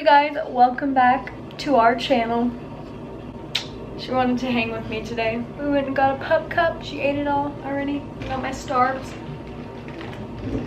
you guys, welcome back to our channel. She wanted to hang with me today. We went and got a pup cup. She ate it all already. Got my stars.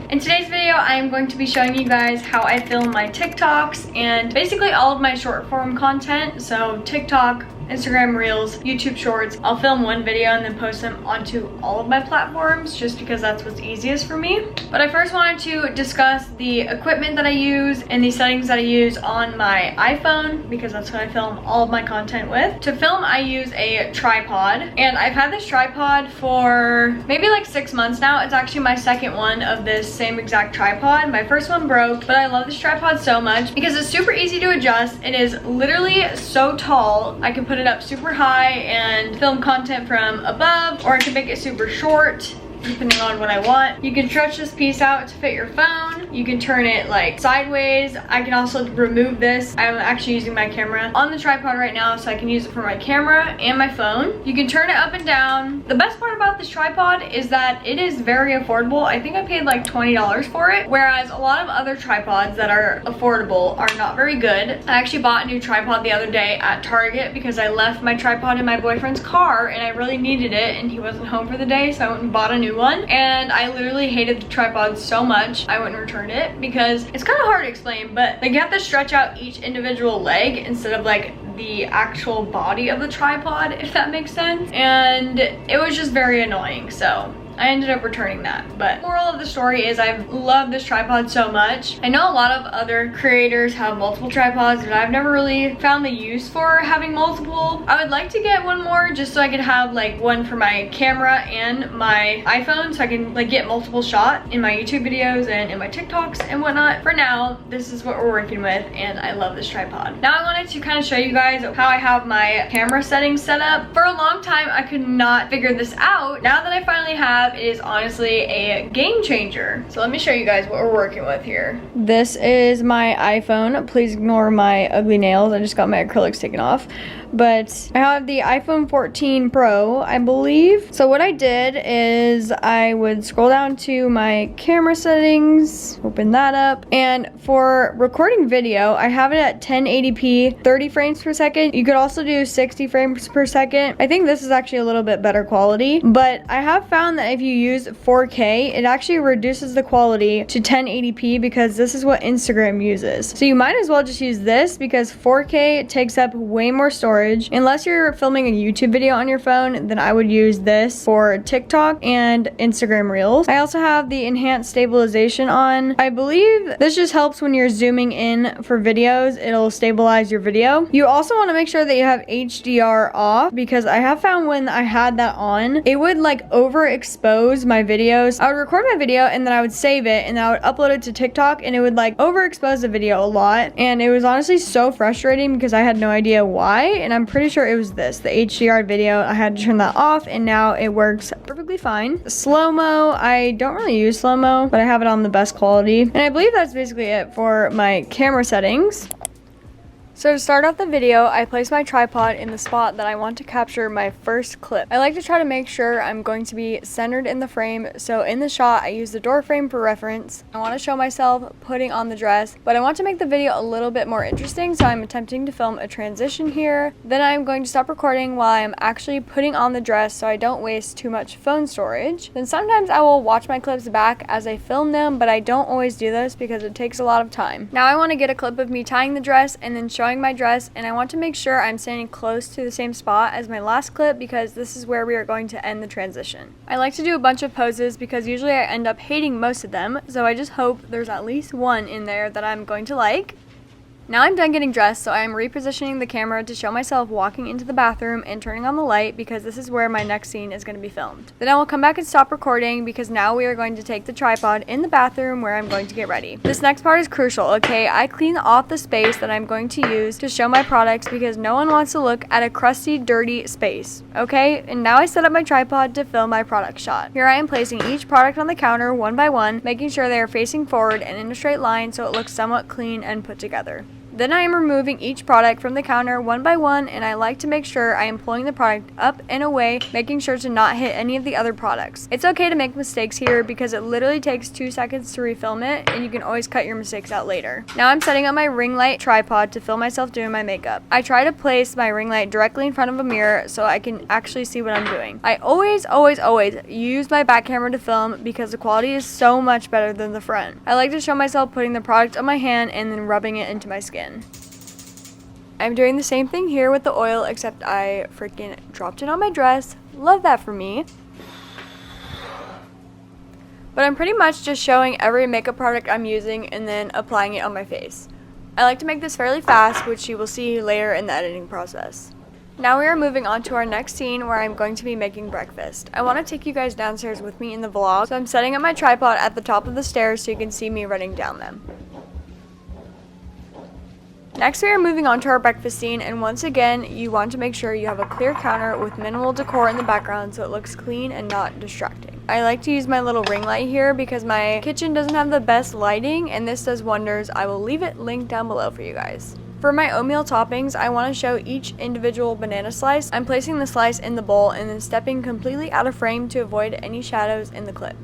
In today's video, I am going to be showing you guys how I film my TikToks and basically all of my short form content. So TikTok, Instagram Reels, YouTube Shorts. I'll film one video and then post them onto all of my platforms just because that's what's easiest for me. But I first wanted to discuss the equipment that I use and the settings that I use on my iPhone because that's what I film all of my content with. To film, I use a tripod, and I've had this tripod for maybe like 6 months now. It's actually my second one of this same exact tripod. My first one broke, but I love this tripod so much because it's super easy to adjust. It is literally so tall. I can put it up super high and film content from above, or I can make it super short depending on what I want. You can stretch this piece out to fit your phone. You can turn it like sideways. I can also remove this. I'm actually using my camera on the tripod right now, so I can use it for my camera and my phone. You can turn it up and down. The best part about this tripod is that it is very affordable. I think I paid like $20 for it, whereas a lot of other tripods that are affordable are not very good. I actually bought a new tripod the other day at Target because I left my tripod in my boyfriend's car and I really needed it and he wasn't home for the day, so I went and bought a new one, and I literally hated the tripod so much I went and returned it because it's kind of hard to explain, but like you have to stretch out each individual leg instead of like the actual body of the tripod, if that makes sense, and it was just very annoying, so I ended up returning that. But moral of the story is I've loved this tripod so much. I know a lot of other creators have multiple tripods, but I've never really found the use for having multiple. I would like to get one more just so I could have like one for my camera and my iPhone, so I can like get multiple shots in my YouTube videos and in my TikToks and whatnot. For now, this is what we're working with, and I love this tripod. Now I wanted to kind of show you guys how I have my camera settings set up. For a long time, I could not figure this out. Now that I finally have, it is honestly a game changer. So let me show you guys what we're working with here. This is my iPhone. Please ignore my ugly nails. I just got my acrylics taken off. But I have the iPhone 14 Pro, I believe. So what I did is I would scroll down to my camera settings, open that up, and for recording video, I have it at 1080p, 30 frames per second. You could also do 60 frames per second. I think this is actually a little bit better quality, but I have found that if you use 4K, it actually reduces the quality to 1080p because this is what Instagram uses. So you might as well just use this because 4K takes up way more storage. Unless you're filming a YouTube video on your phone, then I would use this for TikTok and Instagram Reels. I also have the enhanced stabilization on. I believe this just helps when you're zooming in for videos. It'll stabilize your video. You also want to make sure that you have HDR off because I have found when I had that on, it would like overexpose my videos. I would record my video and then I would save it and then I would upload it to TikTok and it would like overexpose the video a lot, and it was honestly so frustrating because I had no idea why. And I'm pretty sure it was this, the HDR video. I had to turn that off and now it works perfectly fine. Slow-mo, I don't really use slow-mo, but I have it on the best quality. And I believe that's basically it for my camera settings. So to start off the video, I place my tripod in the spot that I want to capture my first clip. I like to try to make sure I'm going to be centered in the frame, so in the shot I use the door frame for reference. I want to show myself putting on the dress, but I want to make the video a little bit more interesting, so I'm attempting to film a transition here. Then I'm going to stop recording while I'm actually putting on the dress so I don't waste too much phone storage. Then sometimes I will watch my clips back as I film them, but I don't always do this because it takes a lot of time. Now I want to get a clip of me tying the dress and then showing my dress, and I want to make sure I'm standing close to the same spot as my last clip because this is where we are going to end the transition. I like to do a bunch of poses because usually I end up hating most of them, so I just hope there's at least one in there that I'm going to like. Now I'm done getting dressed, so I am repositioning the camera to show myself walking into the bathroom and turning on the light because this is where my next scene is going to be filmed. Then I will come back and stop recording because now we are going to take the tripod in the bathroom where I'm going to get ready. This next part is crucial, okay? I clean off the space that I'm going to use to show my products because no one wants to look at a crusty, dirty space, okay? And now I set up my tripod to film my product shot. Here I am placing each product on the counter one by one, making sure they are facing forward and in a straight line so it looks somewhat clean and put together. Then I am removing each product from the counter one by one, and I like to make sure I am pulling the product up and away, making sure to not hit any of the other products. It's okay to make mistakes here because it literally takes 2 seconds to refilm it, and you can always cut your mistakes out later. Now I'm setting up my ring light tripod to film myself doing my makeup. I try to place my ring light directly in front of a mirror so I can actually see what I'm doing. I always use my back camera to film because the quality is so much better than the front. I like to show myself putting the product on my hand and then rubbing it into my skin. I'm doing the same thing here with the oil, except I freaking dropped it on my dress. Love that for me. But I'm pretty much just showing every makeup product I'm using and then applying it on my face. I like to make this fairly fast, which you will see later in the editing process. Now we are moving on to our next scene where I'm going to be making breakfast. I want to take you guys downstairs with me in the vlog, so I'm setting up my tripod at the top of the stairs so you can see me running down them. Next we are moving on to our breakfast scene, and once again you want to make sure you have a clear counter with minimal decor in the background so it looks clean and not distracting. I like to use my little ring light here because my kitchen doesn't have the best lighting, and this does wonders. I will leave it linked down below for you guys. For my oatmeal toppings, I want to show each individual banana slice. I'm placing the slice in the bowl and then stepping completely out of frame to avoid any shadows in the clip.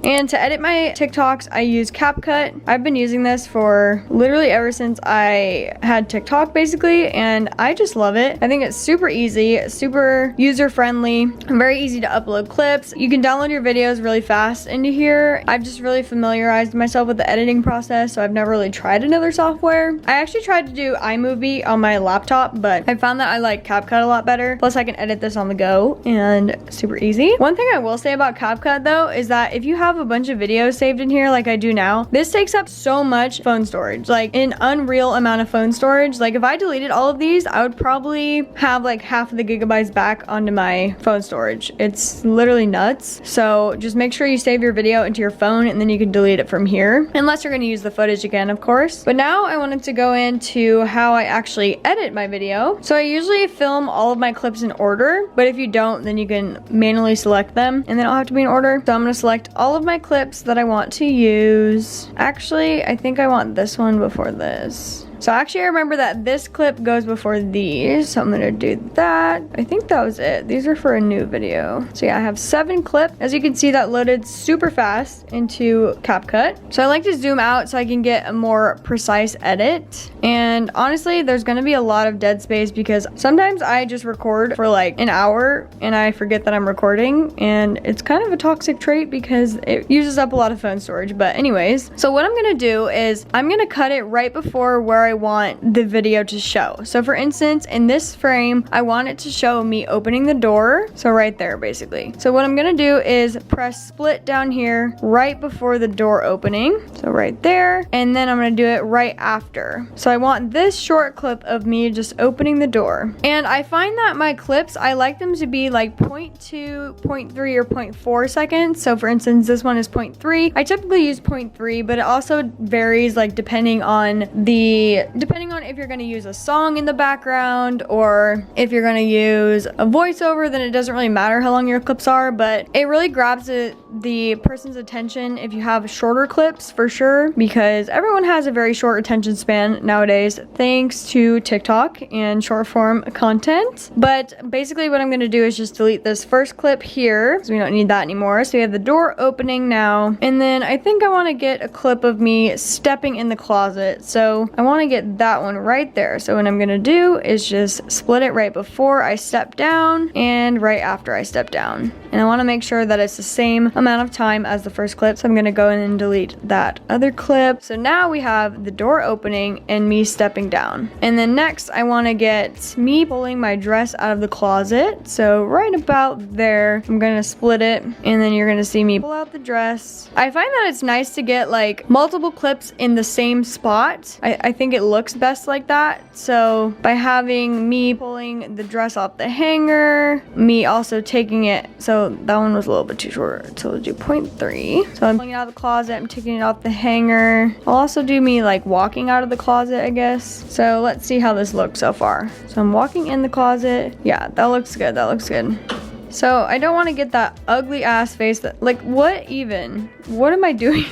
And to edit my TikToks, I use CapCut. I've been using this for literally ever since I had TikTok basically, and I just love it. I think it's super easy, super user-friendly, very easy to upload clips. You can download your videos really fast into here. I've just really familiarized myself with the editing process, so I've never really tried another software. I actually tried to do iMovie on my laptop, but I found that I like CapCut a lot better. Plus I can edit this on the go and super easy. One thing I will say about CapCut though is that if you have a bunch of videos saved in here like I do now, this takes up so much phone storage, like an unreal amount of phone storage. Like if I deleted all of these, I would probably have like half of the gigabytes back onto my phone storage. It's literally nuts. So just make sure you save your video into your phone and then you can delete it from here, unless you're going to use the footage again, of course. But now I wanted to go into how I actually edit my video. So I usually film all of my clips in order, but if you don't, then you can manually select them and they don't have to be in order. So I'm going to select all of my clips that I want to use. Actually, I think I want this one before this. So actually I remember that this clip goes before these, so I'm gonna do that. I think that was it. These are for a new video. So yeah, I have 7 clips. As you can see, that loaded super fast into CapCut. So I like to zoom out so I can get a more precise edit. And honestly, there's gonna be a lot of dead space because sometimes I just record for like an hour and I forget that I'm recording, and it's kind of a toxic trait because it uses up a lot of phone storage. But anyways, so what I'm gonna do is I'm gonna cut it right before where I want the video to show. So for instance, in this frame, I want it to show me opening the door. So right there, basically. So what I'm gonna do is press split down here right before the door opening. So right there. And then I'm gonna do it right after. So I want this short clip of me just opening the door. And I find that my clips, I like them to be like 0.2, 0.3, or 0.4 seconds. So for instance, this one is 0.3. I typically use 0.3, but it also varies like depending on if you're going to use a song in the background or if you're going to use a voiceover, then it doesn't really matter how long your clips are, but it really grabs the person's attention if you have shorter clips for sure, because everyone has a very short attention span nowadays thanks to TikTok and short form content. But basically what I'm going to do is just delete this first clip here because we don't need that anymore. So we have the door opening now, and then I think I want to get a clip of me stepping in the closet. So I want to get that one right there. So what I'm gonna do is just split it right before I step down and right after I step down. And I want to make sure that it's the same amount of time as the first clip. So I'm gonna go in and delete that other clip. So now we have the door opening and me stepping down. And then next I want to get me pulling my dress out of the closet. So right about there, I'm gonna split it and then you're gonna see me pull out the dress. I find that it's nice to get like multiple clips in the same spot. I think it looks best like that. So by having me pulling the dress off the hanger, me also taking it, so that one was a little bit too short, so we'll do 0.3. So I'm pulling it out of the closet, I'm taking it off the hanger. I'll also do me like walking out of the closet, I guess. So let's see how this looks so far. So I'm walking in the closet. Yeah, that looks good, that looks good. So I don't want to get that ugly ass face that, like, what even? What am I doing?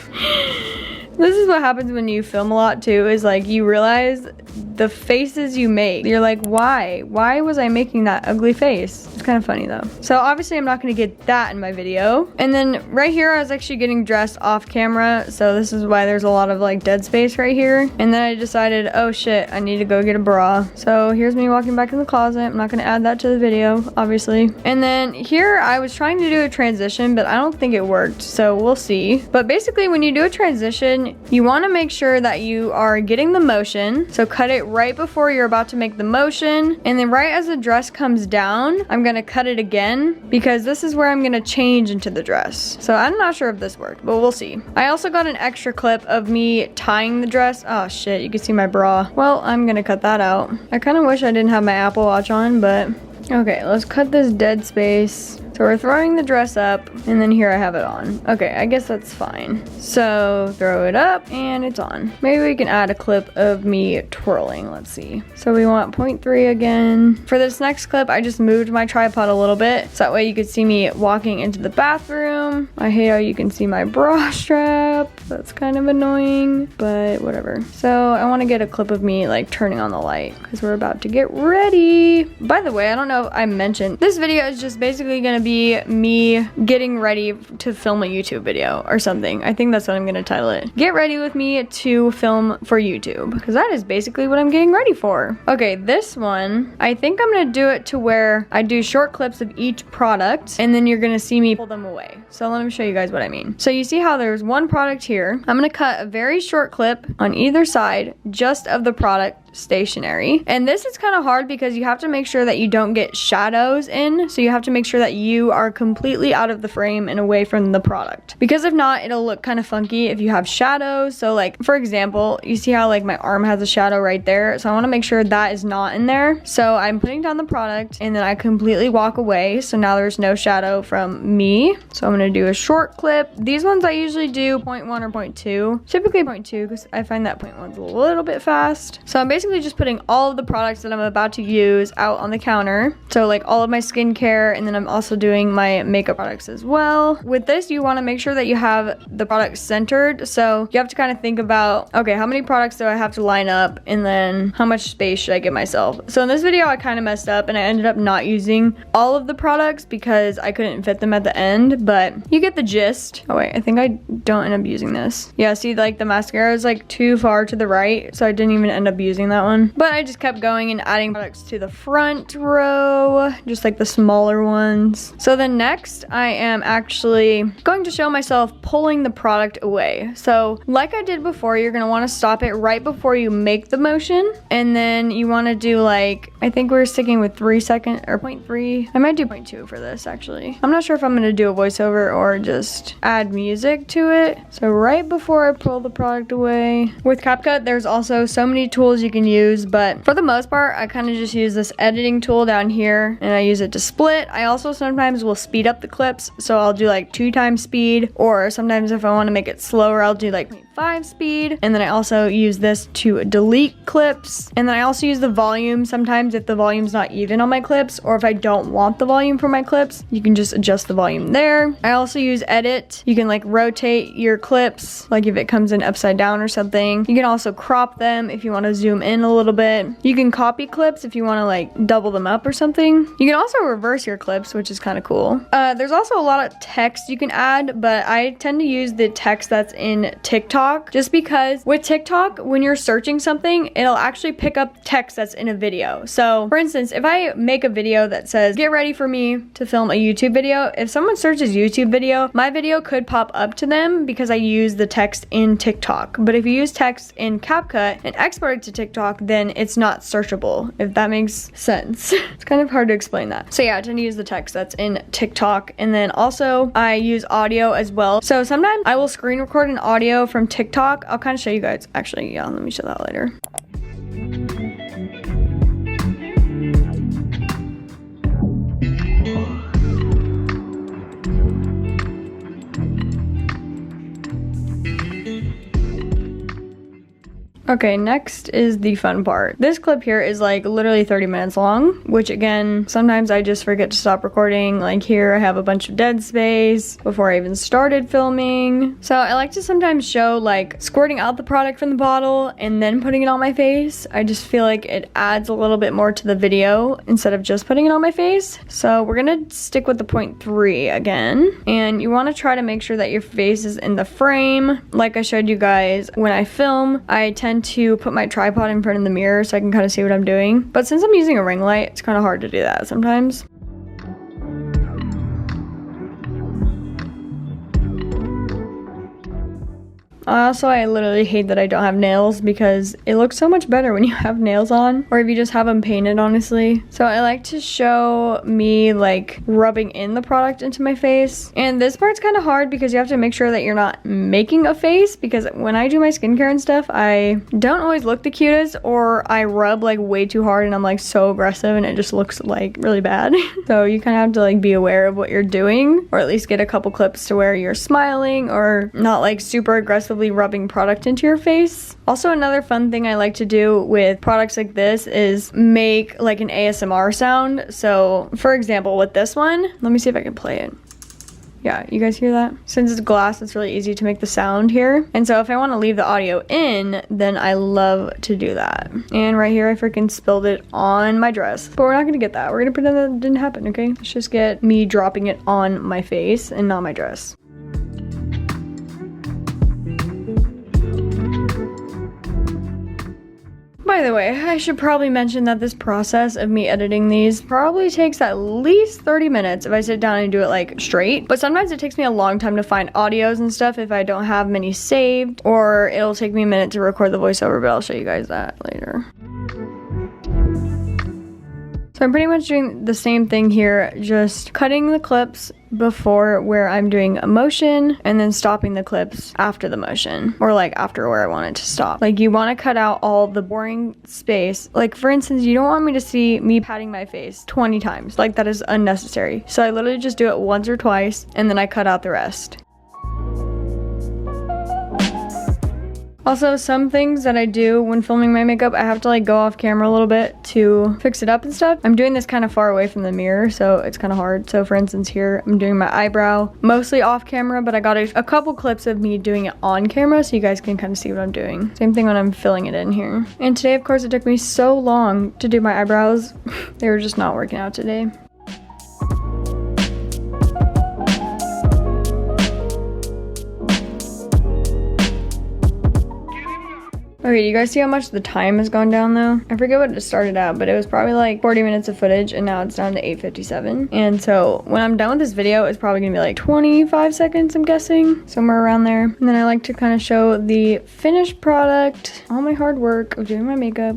This is what happens when you film a lot too, is like you realize the faces you make. You're like, why? Why was I making that ugly face? It's kind of funny though. So obviously I'm not gonna get that in my video. And then right here, I was actually getting dressed off camera. So this is why there's a lot of like dead space right here. And then I decided, oh shit, I need to go get a bra. So here's me walking back in the closet. I'm not gonna add that to the video, obviously. And then here I was trying to do a transition, but I don't think it worked. So we'll see. But basically when you do a transition, you wanna make sure that you are getting the motion. So cut it right before you're about to make the motion, and then right as the dress comes down, I'm gonna cut it again because this is where I'm gonna change into the dress. So I'm not sure if this worked, but we'll see. I also got an extra clip of me tying the dress. Oh shit, you can see my bra. Well, I'm gonna cut that out. I kind of wish I didn't have my Apple Watch on, but okay, let's cut this dead space. So we're throwing the dress up, and then here I have it on. Okay, I guess that's fine. So throw it up, and it's on. Maybe we can add a clip of me twirling, let's see. So we want 0.3 again. For this next clip, I just moved my tripod a little bit, so that way you could see me walking into the bathroom. I hate how you can see my bra strap. That's kind of annoying, but whatever. So I wanna get a clip of me like turning on the light, because we're about to get ready. By the way, I don't know if I mentioned, this video is just basically gonna be me getting ready to film a YouTube video or something. I think that's what I'm gonna title it. Get ready with me to film for YouTube, because that is basically what I'm getting ready for. Okay, this one, I think I'm gonna do it to where I do short clips of each product, and then you're gonna see me pull them away. So let me show you guys what I mean. So you see how there's one product here. I'm gonna cut a very short clip on either side just of the product stationary, and this is kind of hard because you have to make sure that you don't get shadows in, so you have to make sure that you are completely out of the frame and away from the product, because if not, it'll look kind of funky if you have shadows. So like for example, you see how like my arm has a shadow right there, so I want to make sure that is not in there. So I'm putting down the product and then I completely walk away, so now there's no shadow from me. So I'm gonna do a short clip. These ones I usually do 0.1 or 0.2, typically 0.2 because I find that 0.1's a little bit fast. So I'm basically just putting all of the products that I'm about to use out on the counter. So like all of my skincare, and then I'm also doing my makeup products as well. With this, you want to make sure that you have the products centered. So you have to kind of think about, okay, how many products do I have to line up, and then how much space should I give myself? So in this video, I kind of messed up and I ended up not using all of the products because I couldn't fit them at the end, but you get the gist. Oh wait, I think I don't end up using this. Yeah, see, like the mascara is like too far to the right, so I didn't even end up using that one. But I just kept going and adding products to the front row, just like the smaller ones. So then next, I am actually going to show myself pulling the product away. So like I did before, you're gonna wanna stop it right before you make the motion. And then you wanna do like, I think we're sticking with 3 seconds or 0.3. I might do 0.2 for this actually. I'm not sure if I'm gonna do a voiceover or just add music to it. So right before I pull the product away. With CapCut, there's also so many tools you can use, but for the most part, I kind of just use this editing tool down here and I use it to split. I also sometimes will speed up the clips, so I'll do like 2 times speed, or sometimes if I want to make it slower, I'll do like 0.5 speed. And then I also use this to delete clips, and then I also use the volume sometimes if the volume's not even on my clips, or if I don't want the volume for my clips, you can just adjust the volume there. I also use edit. You can like rotate your clips, like if it comes in upside down or something. You can also crop them if you want to zoom in a little bit. You can copy clips if you want to like double them up or something. You can also reverse your clips, which is kind of cool. There's also a lot of text you can add, but I tend to use the text that's in TikTok, just because with TikTok, when you're searching something, it'll actually pick up text that's in a video. So for instance, if I make a video that says, get ready for me to film a YouTube video, if someone searches YouTube video, my video could pop up to them because I use the text in TikTok. But if you use text in CapCut and export it to TikTok, then it's not searchable, if that makes sense. It's kind of hard to explain that. So yeah, I tend to use the text that's in TikTok, and then also I use audio as well. So sometimes I will screen record an audio from TikTok. I'll kind of show you guys. Actually, yeah, let me show that later. Okay, next is the fun part. This clip here is like literally 30 minutes long, which again, sometimes I just forget to stop recording. Like here I have a bunch of dead space before I even started filming. So I like to sometimes show like squirting out the product from the bottle and then putting it on my face. I just feel like it adds a little bit more to the video instead of just putting it on my face. So we're gonna stick with the 0.3 again. And you wanna try to make sure that your face is in the frame. Like I showed you guys, when I film, I tend to put my tripod in front of the mirror so I can kind of see what I'm doing. But since I'm using a ring light, it's kind of hard to do that sometimes. Also, I literally hate that I don't have nails because it looks so much better when you have nails on, or if you just have them painted, honestly. So I like to show me like rubbing in the product into my face. And this part's kind of hard because you have to make sure that you're not making a face, because when I do my skincare and stuff, I don't always look the cutest, or I rub like way too hard and I'm like so aggressive and it just looks like really bad. So you kind of have to like be aware of what you're doing, or at least get a couple clips to where you're smiling or not like super aggressively rubbing product into your face. Also, another fun thing I like to do with products like this is make like an ASMR sound. So for example, with this one, let me see if I can play it. Yeah, you guys hear that? Since it's glass, it's really easy to make the sound here. And so if I want to leave the audio in, then I love to do that. And right here, I freaking spilled it on my dress. But we're not gonna get that. We're gonna pretend that it didn't happen, okay? Let's just get me dropping it on my face and not my dress. By the way, I should probably mention that this process of me editing these probably takes at least 30 minutes if I sit down and do it like straight. But sometimes it takes me a long time to find audios and stuff if I don't have many saved, or it'll take me a minute to record the voiceover, but I'll show you guys that later. So I'm pretty much doing the same thing here, just cutting the clips before where I'm doing a motion and then stopping the clips after the motion, or like after where I want it to stop. Like you want to cut out all the boring space. Like for instance, you don't want me to see me patting my face 20 times. Like that is unnecessary. So I literally just do it once or twice and then I cut out the rest. Also, some things that I do when filming my makeup, I have to like go off camera a little bit to fix it up and stuff. I'm doing this kind of far away from the mirror, so it's kind of hard. So for instance here, I'm doing my eyebrow mostly off camera, but I got a couple clips of me doing it on camera so you guys can kind of see what I'm doing. Same thing when I'm filling it in here. And today, of course, it took me so long to do my eyebrows. They were just not working out today. Okay, do you guys see how much the time has gone down though? I forget what it started out, but it was probably like 40 minutes of footage and now it's down to 8:57. And so when I'm done with this video, it's probably gonna be like 25 seconds, I'm guessing, somewhere around there. And then I like to kind of show the finished product, all my hard work of doing my makeup.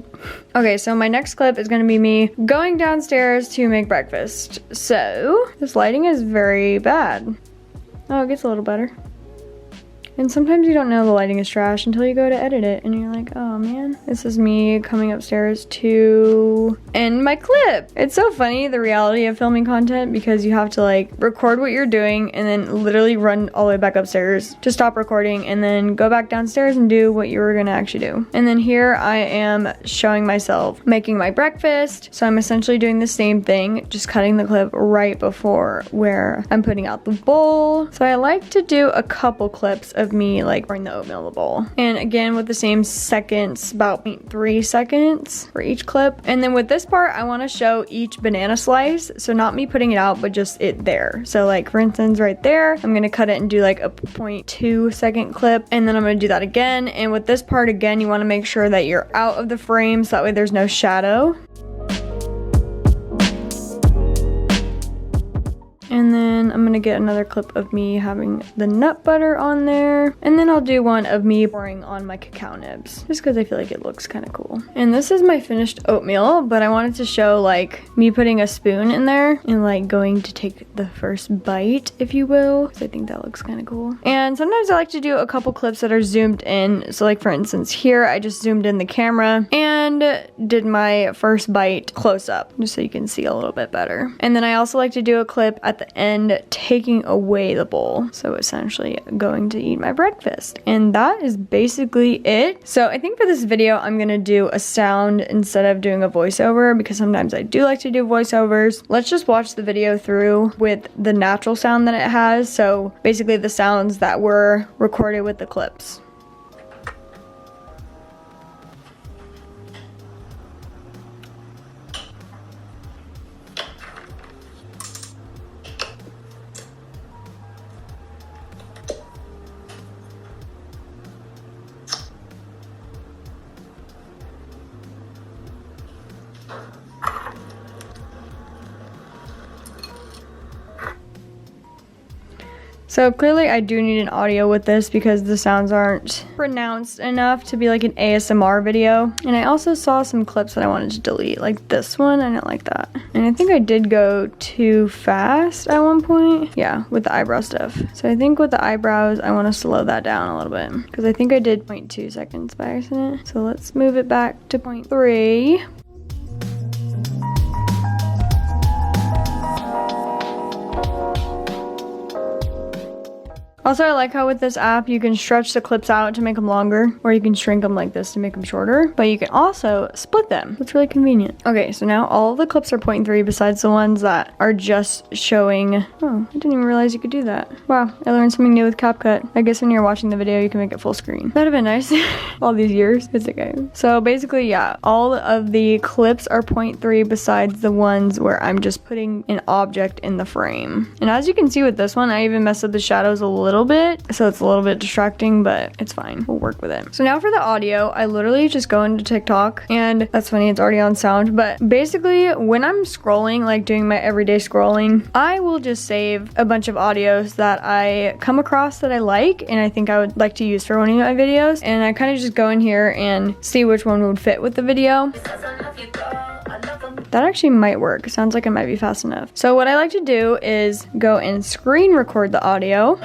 Okay, so my next clip is gonna be me going downstairs to make breakfast. So this lighting is very bad. Oh, it gets a little better. And sometimes you don't know the lighting is trash until you go to edit it and you're like, oh man. This is me coming upstairs to end my clip. It's so funny, the reality of filming content, because you have to like record what you're doing and then literally run all the way back upstairs to stop recording and then go back downstairs and do what you were gonna actually do. And then here I am showing myself making my breakfast. So I'm essentially doing the same thing, just cutting the clip right before where I'm putting out the bowl. So I like to do a couple clips of me like pouring the oatmeal in the bowl, and again with the same seconds, about 0.3 seconds for each clip. And then with this part, I want to show each banana slice, so not me putting it out but just it there. So like for instance right there, I'm gonna cut it and do like a 0.2 second clip, and then I'm gonna do that again. And with this part again, you want to make sure that you're out of the frame so that way there's no shadow. And then I'm gonna get another clip of me having the nut butter on there. And then I'll do one of me pouring on my cacao nibs, just because I feel like it looks kind of cool. And this is my finished oatmeal, but I wanted to show like me putting a spoon in there and like going to take the first bite, if you will, because I think that looks kind of cool. And sometimes I like to do a couple clips that are zoomed in. So like for instance here, I just zoomed in the camera and did my first bite close up, just so you can see a little bit better. And then I also like to do a clip at the end taking away the bowl. So essentially going to eat my breakfast. And that is basically it. So I think for this video, I'm gonna do a sound instead of doing a voiceover because sometimes I do like to do voiceovers. Let's just watch the video through with the natural sound that it has. So basically the sounds that were recorded with the clips. So clearly I do need an audio with this because the sounds aren't pronounced enough to be like an ASMR video. And I also saw some clips that I wanted to delete, like this one. I didn't like that. And I think I did go too fast at one point. Yeah, with the eyebrow stuff. So I think with the eyebrows, I want to slow that down a little bit because I think I did 0.2 seconds by accident. So let's move it back to 0.3. Also, I like how with this app, you can stretch the clips out to make them longer, or you can shrink them like this to make them shorter, but you can also split them. It's really convenient. Okay, so now all the clips are 0.3 besides the ones that are just showing. Oh, I didn't even realize you could do that. Wow, I learned something new with CapCut. I guess when you're watching the video, you can make it full screen. That'd have been nice all these years. It's okay. So basically, yeah, all of the clips are 0.3 besides the ones where I'm just putting an object in the frame. And as you can see with this one, I even messed up the shadows a little bit, so it's a little bit distracting, but it's fine. We'll work with it. So now for the audio, I literally just go into TikTok, and that's funny, it's already on sound, but basically when I'm scrolling, like doing my everyday scrolling, I will just save a bunch of audios that I come across that I like and I think I would like to use for one of my videos, and I kind of just go in here and see which one would fit with the video. That actually might work. Sounds like it might be fast enough. So what I like to do is go and screen record the audio.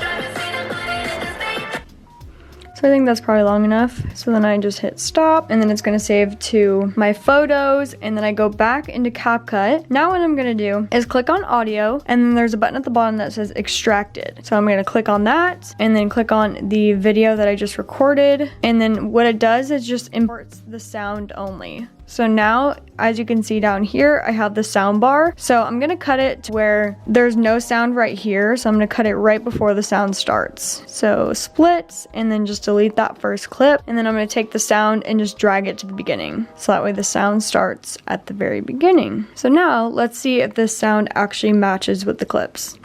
So I think that's probably long enough. So then I just hit stop, and then it's gonna save to my photos, and then I go back into CapCut. Now what I'm gonna do is click on audio, and then there's a button at the bottom that says extracted. So I'm gonna click on that, and then click on the video that I just recorded, and then what it does is just imports the sound only. So now, as you can see down here, I have the sound bar. So I'm gonna cut it to where there's no sound right here. So I'm gonna cut it right before the sound starts. So split, and then just delete that first clip. And then I'm gonna take the sound and just drag it to the beginning. So that way the sound starts at the very beginning. So now let's see if this sound actually matches with the clips.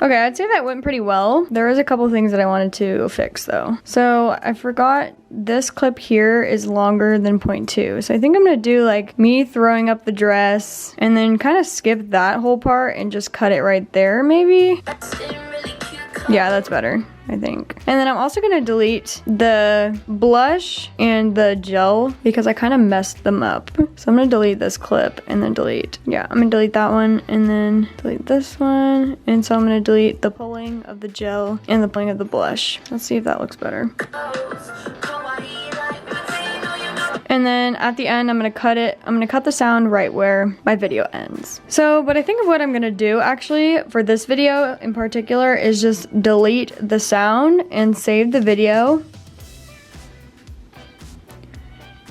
Okay, I'd say that went pretty well. There was a couple things that I wanted to fix though. So I forgot this clip here is longer than 0.2. So I think I'm gonna do like me throwing up the dress and then kind of skip that whole part and just cut it right there maybe. Yeah, that's better, I think. And then I'm also gonna delete the blush and the gel because I kind of messed them up. So I'm gonna delete this clip and then delete. Yeah, I'm gonna delete that one and then delete this one. And so I'm gonna delete the pulling of the gel and the pulling of the blush. Let's see if that looks better. And then at the end, I'm gonna cut it. I'm gonna cut the sound right where my video ends. So, but I think of what I'm gonna do actually for this video in particular is just delete the sound and save the video.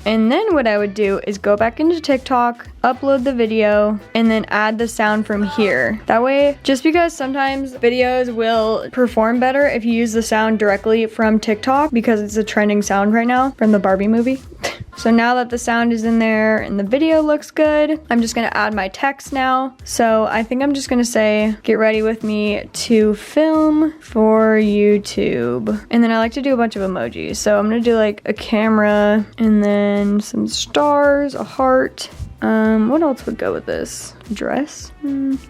And then what I would do is go back into TikTok, upload the video, and then add the sound from here. That way, just because sometimes videos will perform better if you use the sound directly from TikTok because it's a trending sound right now from the Barbie movie. So now that the sound is in there and the video looks good, I'm just gonna add my text now. So I think I'm just gonna say, get ready with me to film for YouTube. And then I like to do a bunch of emojis. So I'm gonna do like a camera and then some stars, a heart. What else would go with this? Dress?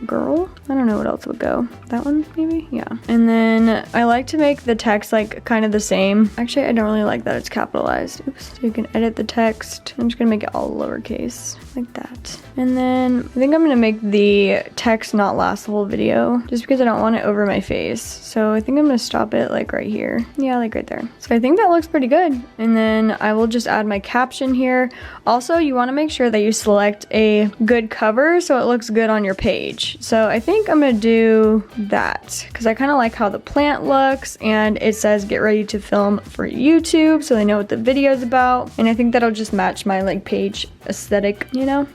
Girl? I don't know what else would go. That one, maybe? Yeah. And then I like to make the text like kind of the same. Actually, I don't really like that it's capitalized. Oops. So you can edit the text. I'm just gonna make it all lowercase, like that. And then I think I'm gonna make the text not last the whole video, just because I don't want it over my face. So I think I'm gonna stop it like right here. Yeah, like right there. So I think that looks pretty good. And then I will just add my caption here. Also, you wanna make sure that you select select a good cover so it looks good on your page. So I think I'm gonna do that because I kind of like how the plant looks, and it says get ready to film for YouTube, so they know what the video is about, and I think that'll just match my like page aesthetic, you know?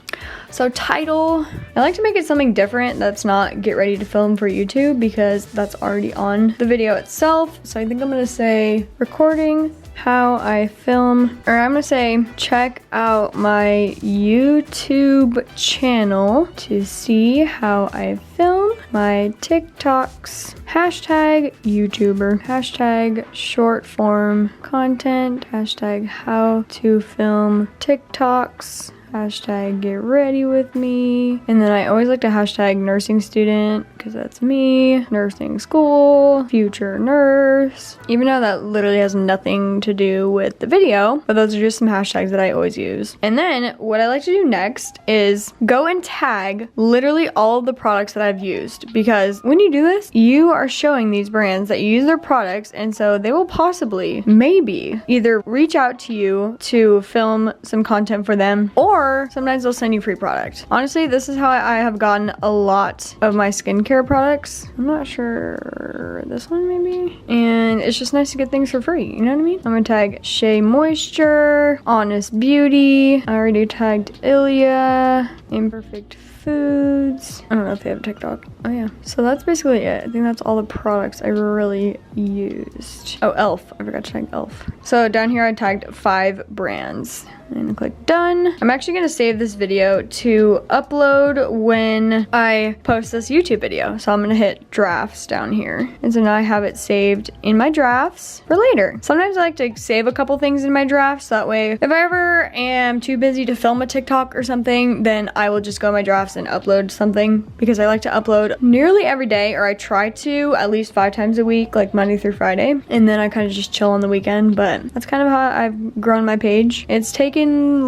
So title, I like to make it something different that's not get ready to film for YouTube because that's already on the video itself. So I think I'm gonna say recording how I film, or I'm gonna say check out my YouTube channel to see how I film my TikToks, hashtag YouTuber, hashtag short form content, hashtag how to film TikToks, hashtag get ready with me. And then I always like to hashtag nursing student because that's me, nursing school, future nurse, even though that literally has nothing to do with the video, but those are just some hashtags that I always use. And then what I like to do next is go and tag literally all of the products that I've used, because when you do this, you are showing these brands that you use their products, and so they will possibly, maybe, either reach out to you to film some content for them, or sometimes they'll send you free product. Honestly, this is how I have gotten a lot of my skincare products. I'm not sure, this one maybe? And it's just nice to get things for free, you know what I mean? I'm gonna tag Shea Moisture, Honest Beauty, I already tagged Ilia, Imperfect Foods. I don't know if they have TikTok. Oh yeah. So that's basically it. I think that's all the products I really used. Oh, e.l.f. I forgot to tag e.l.f. So down here I tagged 5 brands. And click done. I'm actually gonna save this video to upload when I post this YouTube video. So I'm gonna hit drafts down here. And so now I have it saved in my drafts for later. Sometimes I like to save a couple things in my drafts. That way, if I ever am too busy to film a TikTok or something, then I will just go in my drafts and upload something, because I like to upload nearly every day, or I try to at least 5 times a week, like Monday through Friday. And then I kind of just chill on the weekend, but that's kind of how I've grown my page. It's taken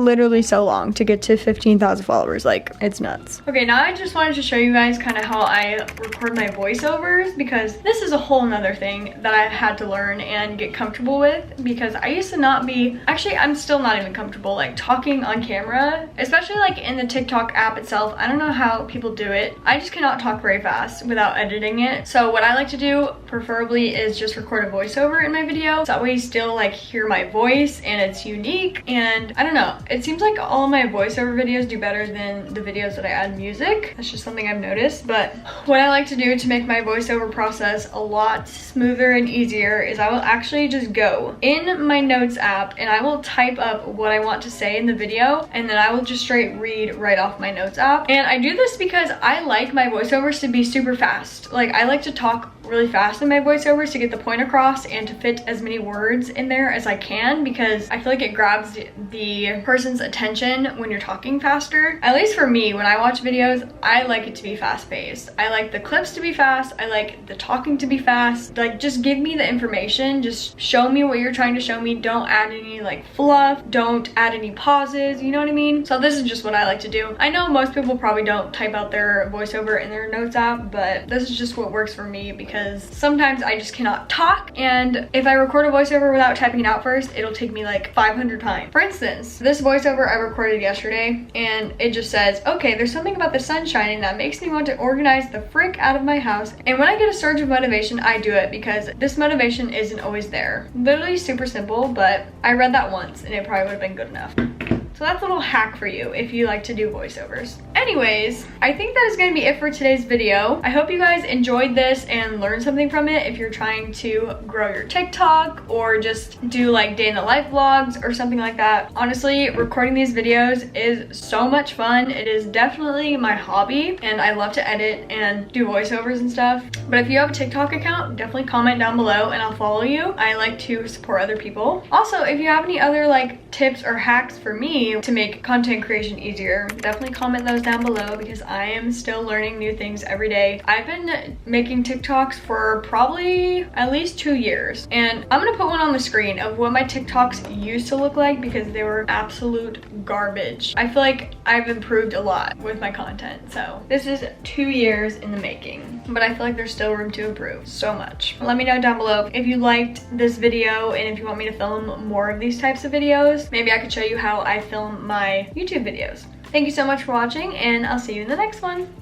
literally so long to get to 15,000 followers, like it's nuts. Okay, now I just wanted to show you guys kind of how I record my voiceovers, because this is a whole nother thing that I had to learn and get comfortable with, because I used to not be, actually I'm still not even comfortable like talking on camera, especially like in the TikTok app itself. I don't know how people do it. I just cannot talk very fast without editing it. So what I like to do preferably is just record a voiceover in my video, so that way you still like hear my voice and it's unique. And I don't know, it seems like all my voiceover videos do better than the videos that I add music. That's just something I've noticed. But what I like to do to make my voiceover process a lot smoother and easier is I will actually just go in my notes app and I will type up what I want to say in the video, and then I will just straight read right off my notes app. And I do this because I like my voiceovers to be super fast. Like I like to talk really fast in my voiceovers to get the point across and to fit as many words in there as I can, because I feel like it grabs the person's attention when you're talking faster. At least for me, when I watch videos, I like it to be fast paced. I like the clips to be fast. I like the talking to be fast. Like just give me the information. Just show me what you're trying to show me. Don't add any like fluff. Don't add any pauses. You know what I mean? So this is just what I like to do. I know most people probably don't type out their voiceover in their notes app, but this is just what works for me, because sometimes I just cannot talk, and if I record a voiceover without typing it out first, it'll take me like 500 times. For instance, this voiceover I recorded yesterday, and it just says, okay, there's something about the sun shining that makes me want to organize the frick out of my house, and when I get a surge of motivation, I do it, because this motivation isn't always there. Literally super simple, but I read that once and it probably would have been good enough. So that's a little hack for you if you like to do voiceovers. Anyways, I think that is going to be it for today's video. I hope you guys enjoyed this and learned something from it if you're trying to grow your TikTok or just do like day in the life vlogs or something like that. Honestly, recording these videos is so much fun. It is definitely my hobby, and I love to edit and do voiceovers and stuff. But if you have a TikTok account, definitely comment down below and I'll follow you. I like to support other people. Also, if you have any other like tips or hacks for me to make content creation easier, definitely comment those down below, because I am still learning new things every day. I've been making TikToks for probably at least 2 years, and I'm gonna put one on the screen of what my TikToks used to look like, because they were absolute garbage. I feel like I've improved a lot with my content. So this is 2 years in the making, but I feel like there's still room to improve so much. Let me know down below if you liked this video and if you want me to film more of these types of videos. Maybe I could show you how I film my YouTube videos. Thank you so much for watching, and I'll see you in the next one.